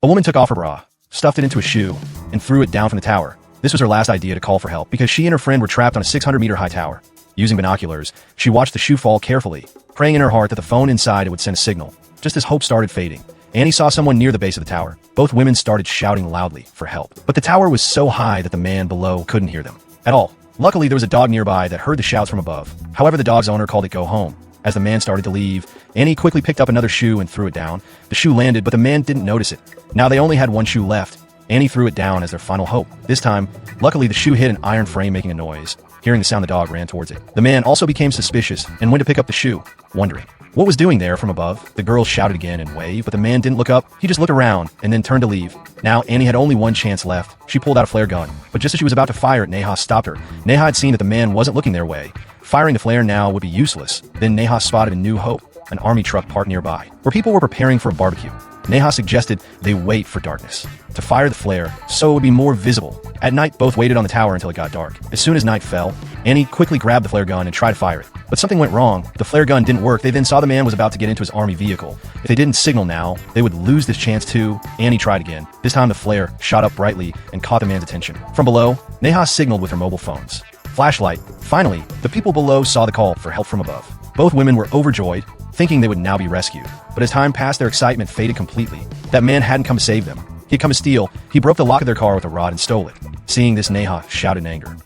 A woman took off her bra, stuffed it into a shoe, and threw it down from the tower. This was her last idea to call for help because she and her friend were trapped on a 600-meter-high tower. Using binoculars, she watched the shoe fall carefully, praying in her heart that the phone inside it would send a signal. Just as hope started fading, Annie saw someone near the base of the tower. Both women started shouting loudly for help, but the tower was so high that the man below couldn't hear them at all. Luckily, there was a dog nearby that heard the shouts from above. However, the dog's owner called it go home. As the man started to leave, Annie quickly picked up another shoe and threw it down. The shoe landed, but the man didn't notice it. Now they only had one shoe left. Annie threw it down as their final hope. This time, luckily the shoe hit an iron frame making a noise. Hearing the sound, the dog ran towards it. The man also became suspicious and went to pick up the shoe, wondering what was doing there from above. The girl shouted again and waved, but the man didn't look up. He just looked around and then turned to leave. Now Annie had only one chance left. She pulled out a flare gun, but just as she was about to fire it, Neha stopped her. Neha had seen that the man wasn't looking their way. Firing the flare now would be useless. Then Neha spotted a new hope, an army truck parked nearby, where people were preparing for a barbecue. Neha suggested they wait for darkness to fire the flare so it would be more visible. At night, both waited on the tower until it got dark. As soon as night fell, Annie quickly grabbed the flare gun and tried to fire it. But something went wrong. The flare gun didn't work. They then saw the man was about to get into his army vehicle. If they didn't signal now, they would lose this chance too. Annie tried again. This time the flare shot up brightly and caught the man's attention. From below, Neha signaled with her mobile phones. Flashlight. Finally, the people below saw the call for help from above. Both women were overjoyed, thinking they would now be rescued. But as time passed, their excitement faded completely. That man hadn't come to save them. He'd come to steal. He broke the lock of their car with a rod and stole it. Seeing this, Neha shouted in anger.